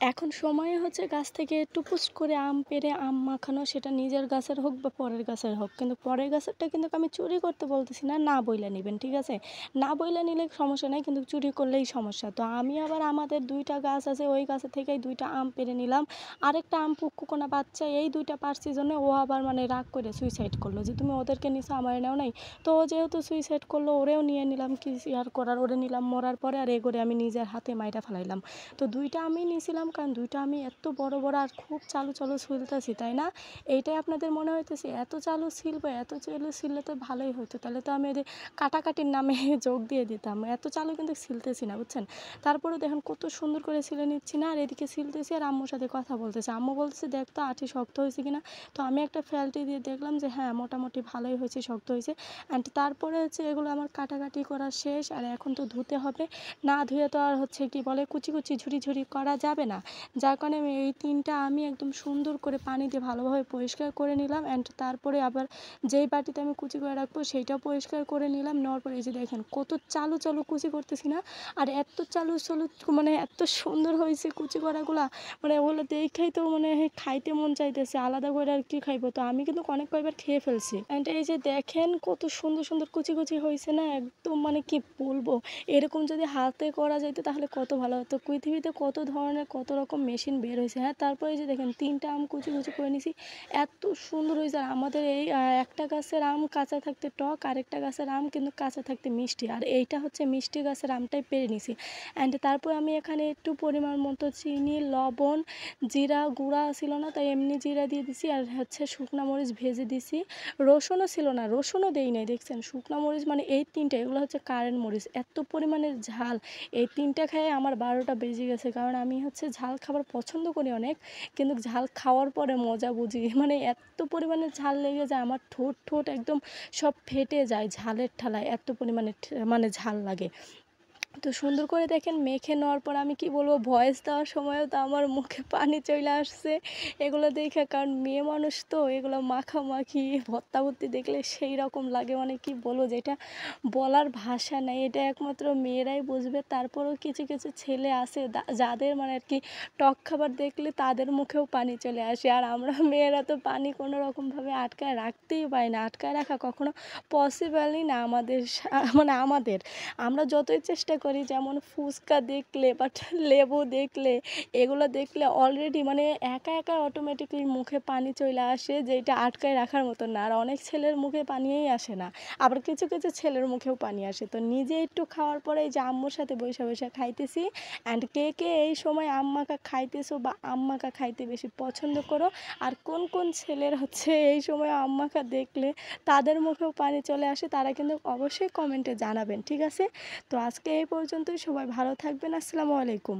এখন সময় হচ্ছে গাছ থেকে টুপুস করে আম পেড়ে আম মাখানো, সেটা নিজের গাছের হোক বা পরের গাছের হোক। কিন্তু পরের গাছেরটা কিন্তু আমি চুরি করতে বলতেছি না, না বইলা নিবেন, ঠিক আছে? না বইলা নিলে সমস্যা নাই, কিন্তু চুরি করলেই সমস্যা। তো আমি আবার আমাদের ২ টা গাছ আছে, ওই গাছের থেকেই ২ টা আম পেড়ে নিলাম। আরেকটা আম পুক্কুকোনা বাচ্চা এই ২ টা পারছি জন্য ও আবার মানে রাগ করে সুইসাইড করলো যে, "তুমি ওদেরকে নিছো, আমারে নেও নাই?" তো ও যেহেতু সুইসাইড করলো, ওরেও নিয়ে নিলাম, কি আর করার? ওরে নিলাম মরার পরে, আর এ করে আমি নিজের হাতে মাইরা ফেলাইলাম। তো ২ টা আমি নিয়েছিলাম, কারণ ২ টা আমি এত বড় বড় আর খুব চালু চালু ছিলতেছি, তাই না? এইটাই আপনাদের মনে হইতেছে এত চালু ছিলবো, এত চালু ছিললে তো ভালোই হতো, তাহলে তো আমি এদের কাটাকাটির নামে যোগ দিয়ে দিতাম। এত চালু কিন্তু ছিলতেছি না, বুঝছেন? তারপরে দেখেন কত সুন্দর করে ছিলে নিচ্ছি না, আর এদিকে ছিলতেছি আর আম্মুর সাথে কথা বলতেছে। আম্মু বলতেছে, দেখ তো আঁটি শক্ত হয়েছে কিনা। তো আমি একটা ফেলটি দিয়ে দেখলাম যে হ্যাঁ, মোটামুটি ভালোই হয়েছে, শক্ত হয়েছে। অ্যান্ড তারপরে হচ্ছে এগুলো আমার কাটাকাটি করা শেষ, আর এখন তো ধুতে হবে। না ধুয়ে তো আর হচ্ছে কি বলে কুচি কুচি ঝুরি ঝুরি করা যাবে না। যার কারণে আমি এই ৩টা আমি একদম সুন্দর করে পানি দিয়ে ভালোভাবে পরিষ্কার করে নিলাম। অ্যান্ড তারপরে আবার যেই বাটিতে আমি কুচি করে রাখবো সেইটাও পরিষ্কার করে নিলাম। নেওয়ার পরে এই যে দেখেন কত চালু চালু কুচি করতেছি না, আর এত চালু চালু মানে এত সুন্দর হয়েছে কুচি করাগুলা, মানে ওগুলো দেখেই তো মানে খাইতে মন চাইতেছে। আলাদা করে আর কি খাইবো? তো আমি কিন্তু অনেক কয়বার খেয়ে ফেলছি। অ্যান্ড এই যে দেখেন কত সুন্দর সুন্দর কুচি কুচি হয়েছে না, একদম মানে কি বলবো, এরকম যদি হাতে করা যেত তাহলে কত ভালো হতো। পৃথিবীতে কত ধরনের কত রকম মেশিন বের হয়েছে। হ্যাঁ, তারপরে এই যে দেখেন ৩টা আম কুচি কুচি করে নিছি, এত সুন্দর হয়েছে। আর আমাদের এই একটা গাছের আম কাঁচা থাকতে টক, আরেকটা গাছের আম কিন্তু কাঁচা থাকতে মিষ্টি, আর এইটা হচ্ছে মিষ্টি গাছের আমটাই পেরে নিছি। অ্যান্ড তারপর আমি এখানে একটু পরিমাণ মতো চিনি, লবণ, জিরা গুঁড়া ছিল না, তাই এমনি জিরা দিয়ে দিছি, আর হচ্ছে শুকনা মরিচ ভেজে দিছি। রসুনও ছিল না, রসুনও দেই নাই, দেখছেন? শুকনা মরিচ মানে এই ৩টা, এগুলো হচ্ছে কারেন্ট মরিচ। এত পরিমাণের ঝাল, এই ৩টা খেয়ে আমার ১২টা বেজে গেছে, কারণ আমি হচ্ছে ঝাল খাবার পছন্দ করি অনেক, কিন্তু ঝাল খাওয়ার পরে মজা বুঝি। মানে এত পরিমাণে ঝাল লেগে যায়, আমার ঠোঁট ঠোঁট একদম সব ফেটে যায় ঝালের ঠালায়, এত পরিমাণে মানে ঝাল লাগে। তো সুন্দর করে দেখেন মেখে নেওয়ার পর আমি কি বলবো, ভয়েস দেওয়ার সময়ও তো আমার মুখে পানি চলে আসছে এগুলো দেখে, কারণ মেয়ে মানুষ তো এগুলো মাখামাখি ভর্তা ভর্তি দেখলে সেই রকম লাগে, মানে কি বলবো, যেটা বলার ভাষা নেই, এটা একমাত্র মেয়েরাই বুঝবে। তারপরেও কিছু কিছু ছেলে আছে যাদের মানে আর কি টক খাবার দেখলে তাদের মুখেও পানি চলে আসে, আর আমরা মেয়েরা তো পানি কোনো রকমভাবে আটকায় রাখতেই পারি না। আটকায় রাখা কখনো পসিবলই না আমাদের মানে আমাদের, আমরা যতই চেষ্টা করি, যেমন ফুচকা দেখলে বা লেবু দেখলে, এগুলো দেখলে অলরেডি মানে একা একা অটোমেটিকলি মুখে পানি চলে আসে, যেটা আটকায় রাখার মতো না। আর অনেক ছেলের মুখে পানিই আসে না, আবার কিছু কিছু ছেলের মুখেও পানি আসে। তো নিজে একটু খাওয়ার পরে এই যে আম্মুর সাথে বসে বসে খাইতেছি। অ্যান্ড কে কে এই সময় আম মাখা খাইতেছো বা আম মাখা খাইতে বেশি পছন্দ করো, আর কোন কোন ছেলের হচ্ছে এই সময় আম মাখা দেখলে তাদের মুখেও পানি চলে আসে, তারা কিন্তু অবশ্যই কমেন্টে জানাবেন, ঠিক আছে? তো আজকে এই পর্যন্তই, সবাই ভালো থাকবেন। আসসালামু আলাইকুম।